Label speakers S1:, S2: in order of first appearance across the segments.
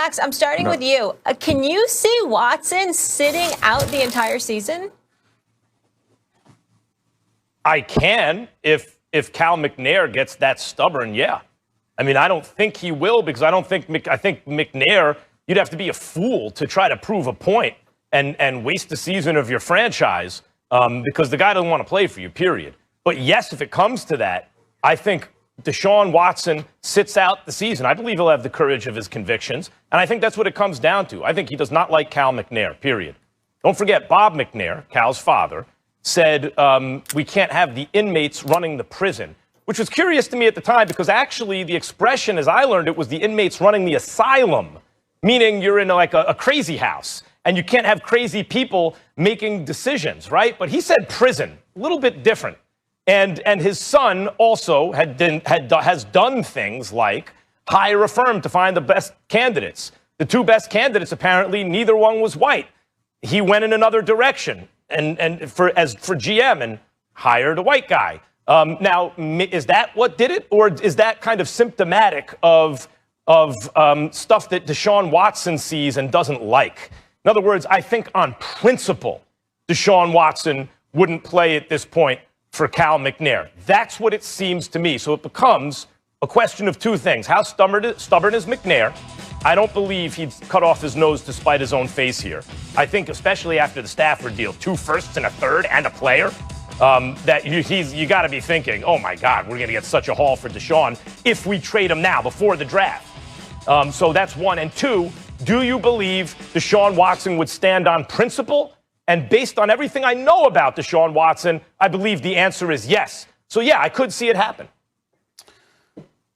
S1: Max, I'm starting with you. Can you see Watson sitting out the entire season?
S2: I can if Cal McNair gets that stubborn, yeah. I mean, I don't think he will because I think McNair, you'd have to be a fool to try to prove a point and waste the season of your franchise because the guy doesn't want to play for you, period. But yes, if it comes to that, I think Deshaun Watson sits out the season. I believe he'll have the courage of his convictions, and I think that's what it comes down to. I think he does not like Cal McNair, period. Don't forget, Bob McNair, Cal's father, said we can't have the inmates running the prison, which was curious to me at the time because actually the expression, as I learned it, was the inmates running the asylum, meaning you're in like a crazy house and you can't have crazy people making decisions, right? But he said prison, a little bit different. And his son also has done things like hire a firm to find the best candidates. The two best candidates, apparently, neither one was white. He went in another direction and for GM and hired a white guy. Now, is that what did it, or is that kind of symptomatic of stuff that Deshaun Watson sees and doesn't like? In other words, I think on principle, Deshaun Watson wouldn't play at this point for Cal McNair. That's what it seems to me. So it becomes a question of two things. How stubborn is McNair? I don't believe he'd cut off his nose to spite his own face here. I think especially after the Stafford deal, 2 firsts and a third and a player, that you got to be thinking, oh my God, we're going to get such a haul for Deshaun if we trade him now before the draft. So that's one. And two, do you believe Deshaun Watson would stand on principle? And based on everything I know about Deshaun Watson, I believe the answer is yes. So, yeah, I could see it happen.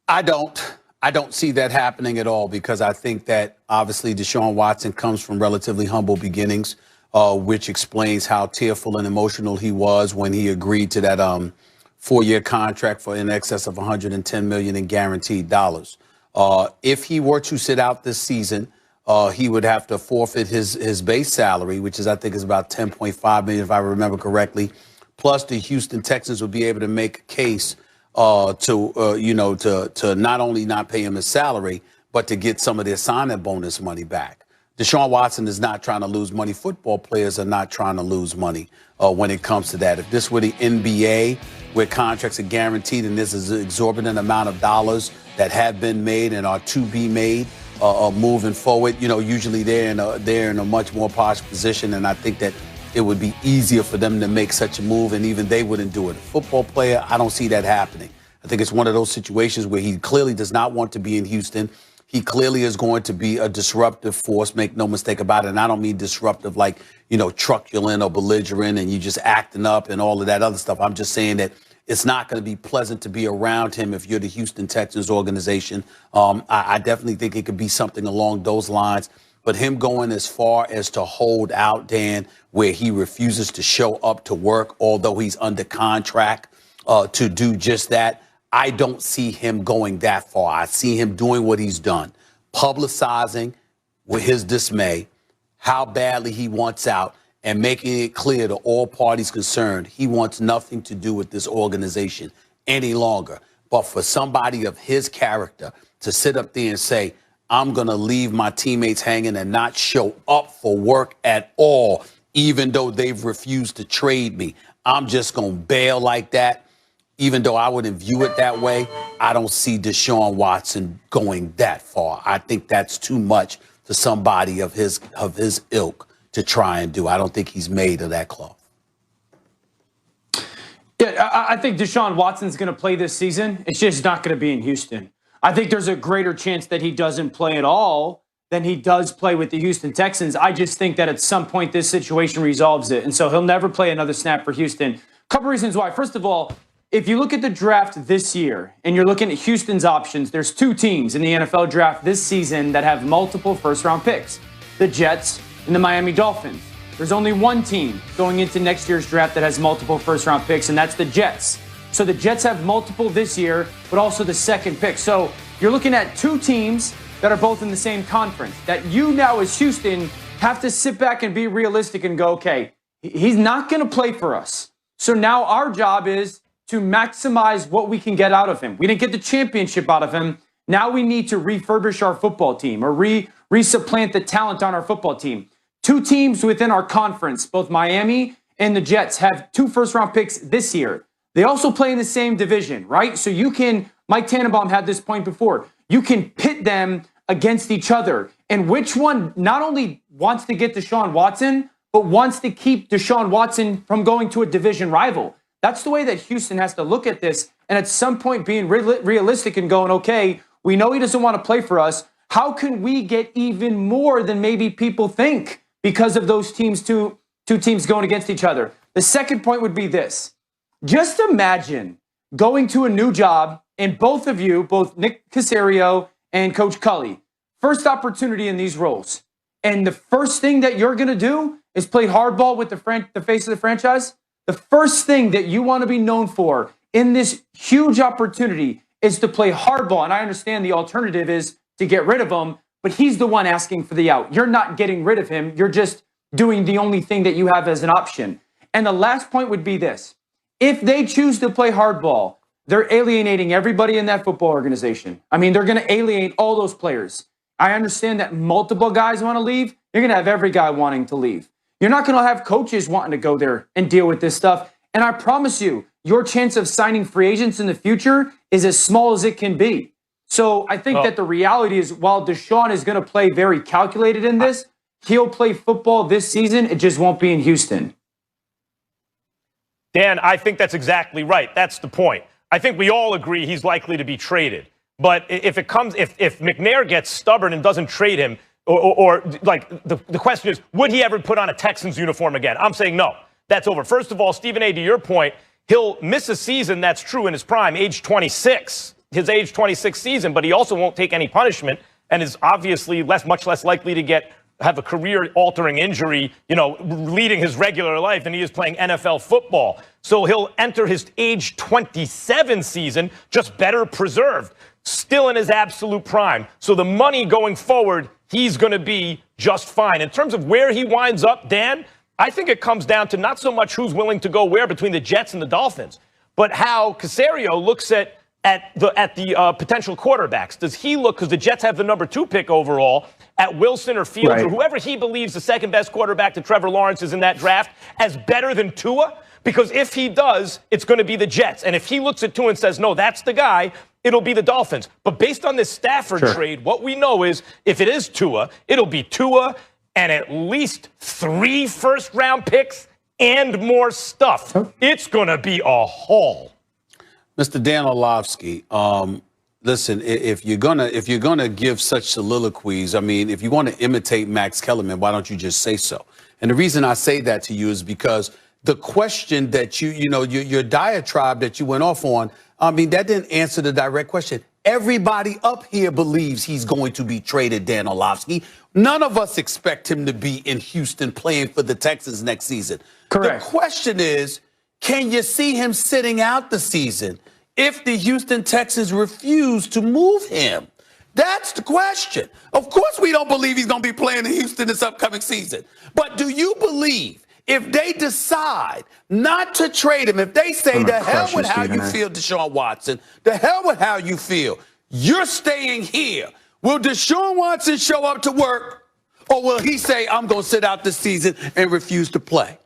S3: I don't see that happening at all because I think that obviously Deshaun Watson comes from relatively humble beginnings, which explains how tearful and emotional he was when he agreed to that 4-year contract for in excess of $110 million in guaranteed dollars. If he were to sit out this season, he would have to forfeit his base salary, which is, I think, is about $10.5 million, if I remember correctly. Plus, the Houston Texans would be able to make a case to not only not pay him his salary, but to get some of their signing bonus money back. Deshaun Watson is not trying to lose money. Football players are not trying to lose money when it comes to that. If this were the NBA, where contracts are guaranteed and this is an exorbitant amount of dollars that have been made and are to be made, moving forward, usually they're in a much more posh position, and I think that it would be easier for them to make such a move, and even they wouldn't do it. A football player, I don't see that happening. I think it's one of those situations where he clearly does not want to be in Houston. He clearly is going to be a disruptive force, make no mistake about it. And I don't mean disruptive like, truculent or belligerent and you just acting up and all of that other stuff. I'm just saying that it's not going to be pleasant to be around him if you're the Houston Texans organization. I definitely think it could be something along those lines. But him going as far as to hold out, Dan, where he refuses to show up to work, although he's under contract to do just that, I don't see him going that far. I see him doing what he's done, publicizing with his dismay how badly he wants out, and making it clear to all parties concerned he wants nothing to do with this organization any longer. But for somebody of his character to sit up there and say, I'm going to leave my teammates hanging and not show up for work at all, even though they've refused to trade me, I'm just going to bail like that, even though I wouldn't view it that way, I don't see Deshaun Watson going that far. I think that's too much for somebody of his ilk to try and do. I don't think he's made of that cloth.
S4: Yeah, I think Deshaun Watson's going to play this season. It's just not going to be in Houston. I think there's a greater chance that he doesn't play at all than he does play with the Houston Texans. I just think that at some point this situation resolves it. And so he'll never play another snap for Houston. A couple reasons why. First of all, if you look at the draft this year and you're looking at Houston's options, there's 2 teams in the NFL draft this season that have multiple first-round picks, the Jets and the Miami Dolphins. There's only one team going into next year's draft that has multiple first-round picks, and that's the Jets. So the Jets have multiple this year, but also the second pick. So you're looking at 2 teams that are both in the same conference, that you now as Houston have to sit back and be realistic and go, okay, he's not going to play for us. So now our job is to maximize what we can get out of him. We didn't get the championship out of him. Now we need to refurbish our football team or resupplant the talent on our football team. 2 teams within our conference, both Miami and the Jets, have 2 first-round picks this year. They also play in the same division, right? So you can, Mike Tannenbaum had this point before, you can pit them against each other. And which one not only wants to get Deshaun Watson, but wants to keep Deshaun Watson from going to a division rival. That's the way that Houston has to look at this. And at some point being realistic and going, okay, we know he doesn't want to play for us. How can we get even more than maybe people think because of those teams, two teams going against each other? The second point would be this. Just imagine going to a new job, and both of you, both Nick Caserio and Coach Culley, first opportunity in these roles. And the first thing that you're going to do is play hardball with the face of the franchise. The first thing that you want to be known for in this huge opportunity is to play hardball. And I understand the alternative is to get rid of him, but he's the one asking for the out. You're not getting rid of him. You're just doing the only thing that you have as an option. And the last point would be this. If they choose to play hardball, they're alienating everybody in that football organization. I mean, they're going to alienate all those players. I understand that multiple guys want to leave. You're going to have every guy wanting to leave. You're not going to have coaches wanting to go there and deal with this stuff. And I promise you, your chance of signing free agents in the future is as small as it can be. So I think that the reality is, while Deshaun is going to play very calculated in this, he'll play football this season. It just won't be in Houston.
S2: Dan, I think that's exactly right. That's the point. I think we all agree he's likely to be traded. But if McNair gets stubborn and doesn't trade him, or the question is, would he ever put on a Texans uniform again? I'm saying no. That's over. First of all, Stephen A., to your point, he'll miss a season, that's true, in his prime, age 26, his age 26 season, but he also won't take any punishment and is obviously much less likely to have a career-altering injury, leading his regular life than he is playing NFL football. So he'll enter his age 27 season just better preserved, still in his absolute prime. So the money going forward, he's going to be just fine. In terms of where he winds up, Dan, I think it comes down to not so much who's willing to go where between the Jets and the Dolphins, but how Caserio looks at the potential quarterbacks. Does he look, because the Jets have the number 2 pick overall, at Wilson or Fields or whoever he believes the second best quarterback to Trevor Lawrence is in that draft as better than Tua? Because if he does, it's going to be the Jets. And if he looks at Tua and says, no, that's the guy, it'll be the Dolphins. But based on this Stafford trade, what we know is if it is Tua, it'll be Tua and at least 3 first-round picks and more stuff. It's going to be a haul.
S3: Mr. Dan Orlovsky, listen, if you're gonna give such soliloquies, I mean, if you want to imitate Max Kellerman, why don't you just say so? And the reason I say that to you is because the question that your diatribe that you went off on, I mean, that didn't answer the direct question. Everybody up here believes he's going to be traded, Dan Orlovsky. None of us expect him to be in Houston playing for the Texans next season.
S4: Correct.
S3: The question is, can you see him sitting out the season if the Houston Texans refuse to move him? That's the question. Of course, we don't believe he's going to be playing in Houston this upcoming season. But do you believe if they decide not to trade him, if they say, the hell with how you feel, Deshaun Watson, the hell with how you feel, you're staying here, will Deshaun Watson show up to work, or will he say, I'm going to sit out this season and refuse to play?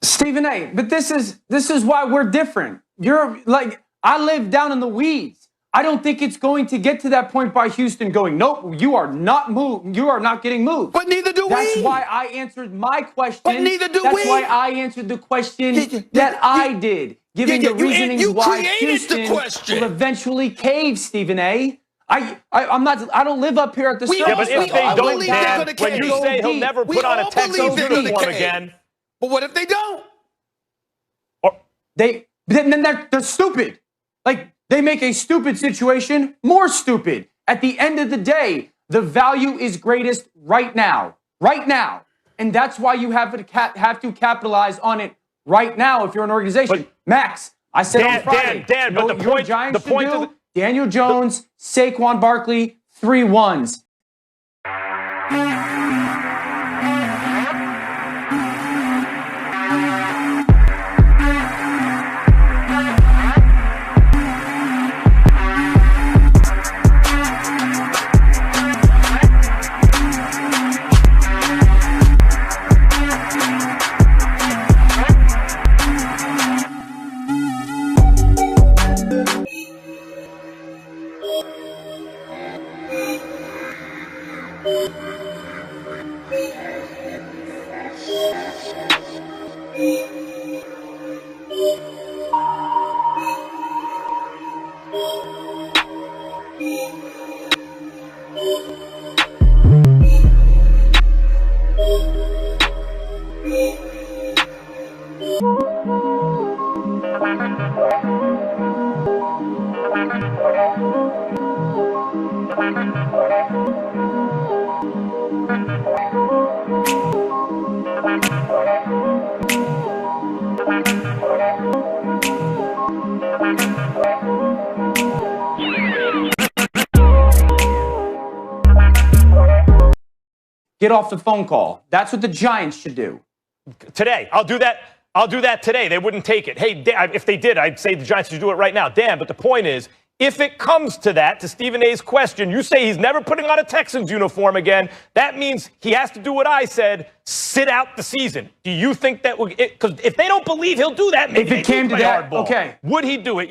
S4: Stephen A., but this is why we're different. You're like, I live down in the weeds. I don't think it's going to get to that point by Houston going, nope, you are not moved. You are not getting moved.
S3: But neither do we.
S4: That's why I answered my question.
S3: But neither do we.
S4: That's why I answered the question that I did, giving the reasonings why Houston will eventually cave, Stephen A. I don't live up here at the surface.
S2: Yeah, but if they don't, Dan, when you say he'll never put on a Texans uniform again.
S3: But what if they don't?
S4: Then they're stupid. Like, they make a stupid situation more stupid. At the end of the day, the value is greatest right now. Right now. And that's why you have to capitalize on it right now if you're an organization. But Max, I said on Friday,
S2: Dan, but the point of
S4: Daniel Jones, Saquon Barkley, 3 1s. Get off the phone call. That's what the Giants should do.
S2: Today, I'll do that. I'll do that today. They wouldn't take it. Hey, if they did, I'd say the Giants should do it right now. Dan, but the point is, if it comes to that, to Stephen A's question, you say he's never putting on a Texans uniform again. That means he has to do what I said, sit out the season. Do you think that would, because if they don't believe he'll do that, maybe
S4: if it came to that, okay.
S2: Would he do it? Yes.